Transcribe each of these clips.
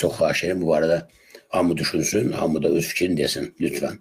Çok xahiş ederim bu arada. Hamı düşünsün, hamı da öz fikrini desin lütfen.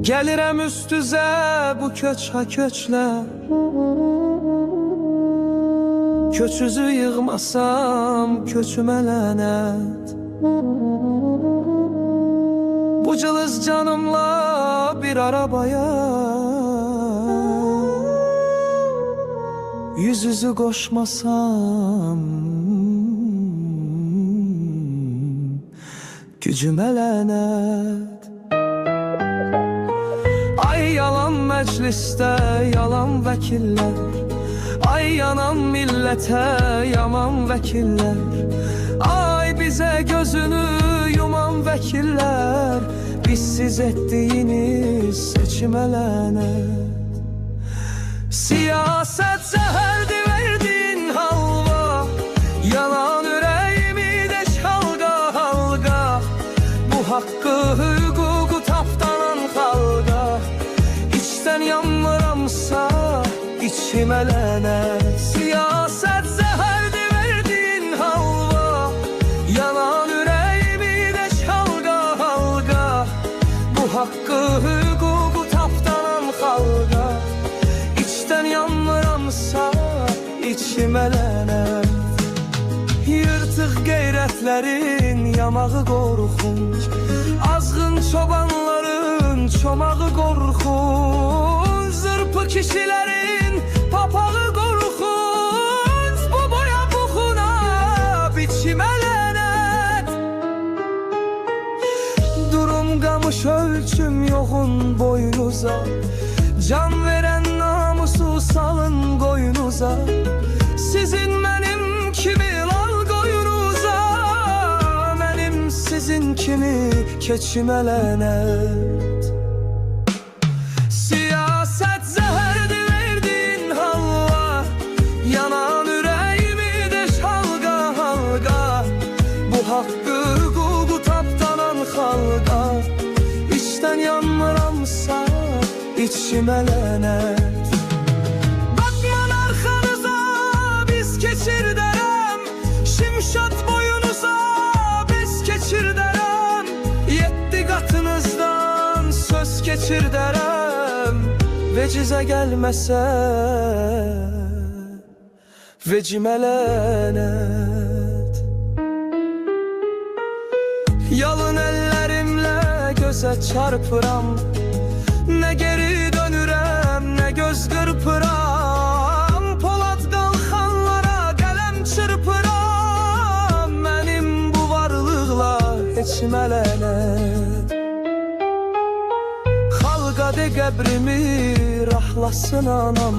Gəlirəm üstüzə bu köç ha köçlə, köçüzü yığmasam köçümə lənət. Bu cılız canımla bir arabaya yüz yüzü koşmasam gücümə lənət. Ay yalan məclisdə, yalan vəkillər, ay yanan millətə, yaman vəkillər, ay bizə gözünü yuman vəkillər, bizsiz etdiyiniz seçimə lənət. Siyasət zəhərdir verdiyin halva, yanan ürəyimi deş halqa halqa, bu haqqı hüququ tapdanan xalqa. İçten yanmıramsa içime lənət. Siyasət zəhərdir verdiyin halva, yanan ürəyimi deş halqa halqa, bu haqqı hüququ tapdanan xalqa. İçten yanmıramsa içime lənət. Yırtıq qeyrətlərin yamağı qorxunc, azğın çobanların çomağı qorxunc, zırpı kişilerin papağı qorxunc, bu boya buxuna biçimə lənət. Durum qamış ölçüm yoxun boynuza, can veren namusu salın qoyunuza, sizin mənim kimi lal qoyunuza, mənim sizin kimi keçimə lənət. Siyasət zəhərdir verdiyin halva, yanan ürəyimi deş halqa halqa, bu haqqı hüququ tapdanan xalqa. İçdən yanmıramsa içimə lənət. Bakman arxanıza biz keçir dərəm, şimşat boyunuza biz keçir dərəm, yeddi qatınızdan söz keçir dərəm. Vecizə gəlməsə vecimə lənət. Yalın əllərimlə gözə çarpıram, nə geri dönürəm, nə göz qırpıram, Polad qalxanlara qələm çırpıram, mənim bu varlıqla heçimə lənət. Xalqa de qəbrimi rahlasın anam,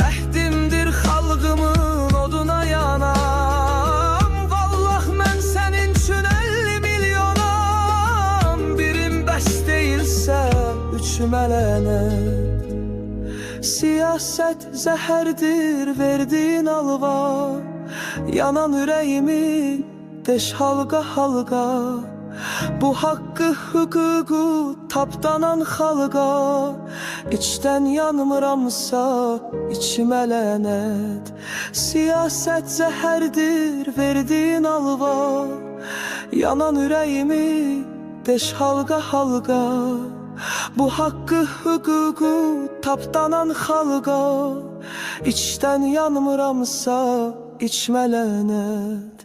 əhdimdir xalqımın oduna yanam, vallah mən sənin üçün 50 milyonam, birim bəs deyilsə üçümə lənət. Siyasət zəhərdir verdiyin alva, yanan ürəyimi deş halqa halqa, bu haqqı hüququ tapdanan xalqa. İçdən yanmıramsa içimə lənət. Siyasət zəhərdir verdiyin alva, yanan ürəyimi deş halqa halqa, bu haqqı hüququ tapdanan xalqa. İçdən yanmıramsa içmə lənət.